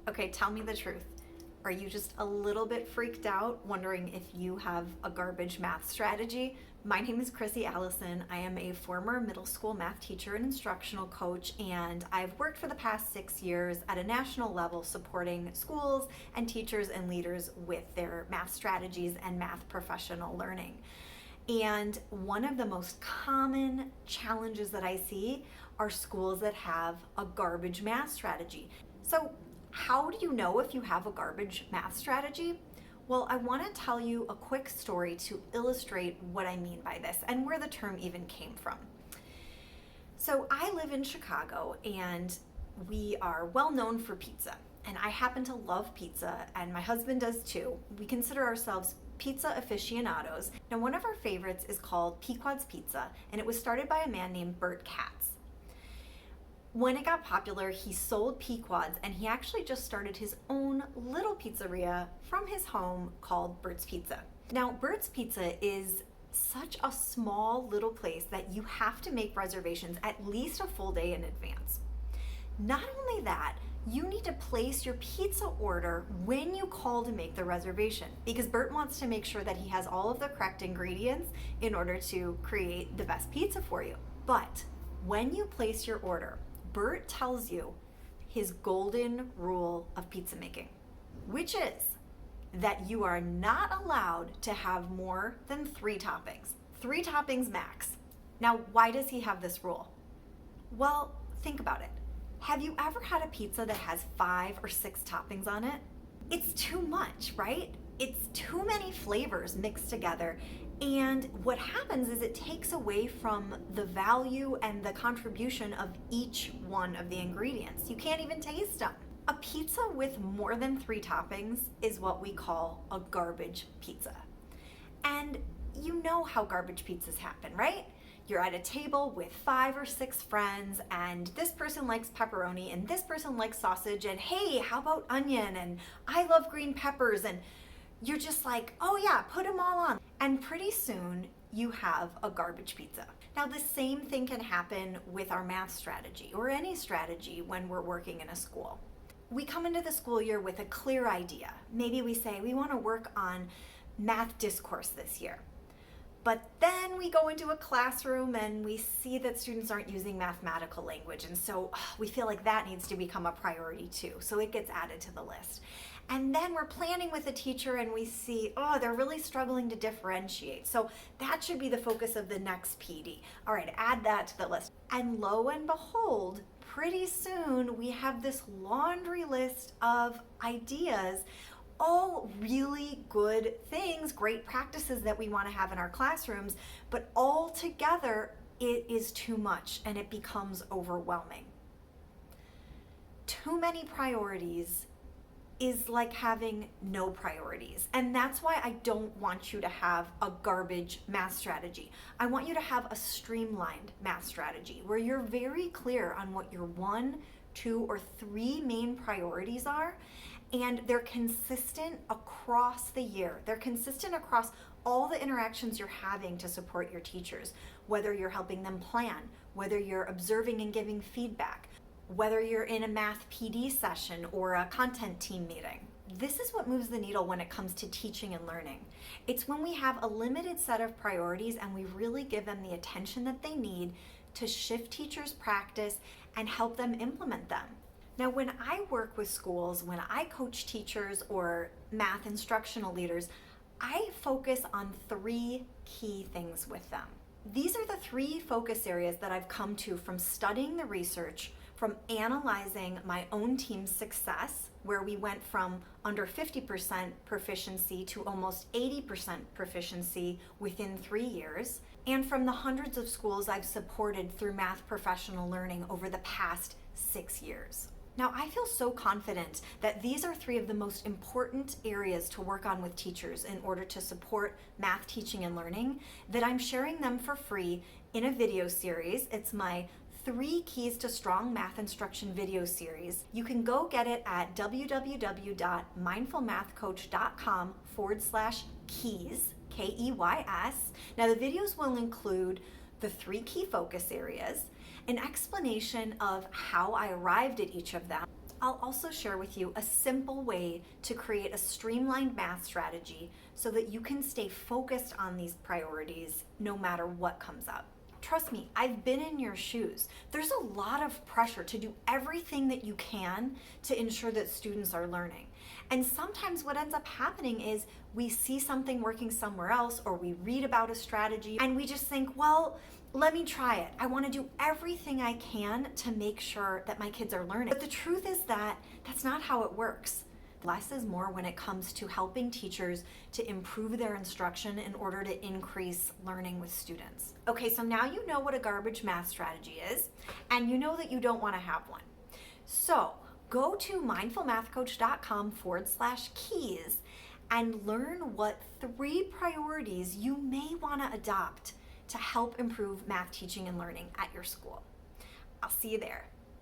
Okay, tell me the truth. Are you just a little bit freaked out, wondering if you have a garbage math strategy? My name is Chrissy Allison. I am a former middle school math teacher and instructional coach, and I've worked for the past 6 years at a national level supporting schools and teachers and leaders with their math strategies and math professional learning. And one of the most common challenges that I see are schools that have a garbage math strategy. So, how do you know if you have a garbage math strategy? Well, I want to tell you a quick story to illustrate what I mean by this and where the term even came from. So, I live in Chicago and we are well known for pizza. And I happen to love pizza, and my husband does too. We consider ourselves pizza aficionados. Now, one of our favorites is called Pequod's Pizza, and it was started by a man named Bert Katz. When it got popular, he sold Pequod's, and he actually just started his own little pizzeria from his home called Bert's Pizza. Now, Bert's Pizza is such a small little place that you have to make reservations at least a full day in advance. Not only that, you need to place your pizza order when you call to make the reservation, because Bert wants to make sure that he has all of the correct ingredients in order to create the best pizza for you. But when you place your order, Bert tells you his golden rule of pizza making, which is that you are not allowed to have more than 3 toppings. 3 toppings max. Now, why does he have this rule? Well, think about it. Have you ever had a pizza that has 5 or 6 toppings on it? It's too much, right? It's too many flavors mixed together. And what happens is it takes away from the value and the contribution of each one of the ingredients. You can't even taste them. A pizza with more than 3 toppings is what we call a garbage pizza. And you know how garbage pizzas happen, right? You're at a table with 5 or 6 friends, and this person likes pepperoni and this person likes sausage, and hey, how about onion? And I love green peppers, and you're just like, oh yeah, put them all on. And pretty soon you have a garbage pizza. Now, the same thing can happen with our math strategy or any strategy when we're working in a school. We come into the school year with a clear idea. Maybe we say we want to work on math discourse this year. But then we go into a classroom and we see that students aren't using mathematical language, and so we feel like that needs to become a priority too. So it gets added to the list. And then we're planning with a teacher and we see, they're really struggling to differentiate. So that should be the focus of the next PD. All right, add that to the list. And lo and behold, pretty soon we have this laundry list of ideas, all really good things, great practices that we want to have in our classrooms, but all together it is too much and it becomes overwhelming. Too many priorities is like having no priorities. And that's why I don't want you to have a garbage math strategy. I want you to have a streamlined math strategy where you're very clear on what your 1, 2, or 3 main priorities are, and they're consistent across the year. They're consistent across all the interactions you're having to support your teachers, whether you're helping them plan, whether you're observing and giving feedback, whether you're in a math PD session or a content team meeting. This is what moves the needle when it comes to teaching and learning. It's when we have a limited set of priorities and we really give them the attention that they need to shift teachers' practice and help them implement them. Now, when I work with schools, when I coach teachers or math instructional leaders, I focus on 3 key things with them. These are the 3 focus areas that I've come to from studying the research, from analyzing my own team's success, where we went from under 50% proficiency to almost 80% proficiency within 3 years, and from the hundreds of schools I've supported through math professional learning over the past 6 years. Now, I feel so confident that these are 3 of the most important areas to work on with teachers in order to support math teaching and learning that I'm sharing them for free in a video series. It's my 3 Keys to Strong Math Instruction video series. You can go get it at www.mindfulmathcoach.com/keys, Keys. Now, the videos will include the 3 key focus areas, an explanation of how I arrived at each of them, I'll also share with you a simple way to create a streamlined math strategy so that you can stay focused on these priorities no matter what comes up. Trust me, I've been in your shoes. There's a lot of pressure to do everything that you can to ensure that students are learning. And sometimes what ends up happening is we see something working somewhere else, or we read about a strategy and we just think, well, let me try it. I want to do everything I can to make sure that my kids are learning. But the truth is that that's not how it works. Less is more when it comes to helping teachers to improve their instruction in order to increase learning with students. Okay, so now you know what a garbage math strategy is, and you know that you don't want to have one. So go to mindfulmathcoach.com/keys and learn what 3 priorities you may want to adopt to help improve math teaching and learning at your school. I'll see you there.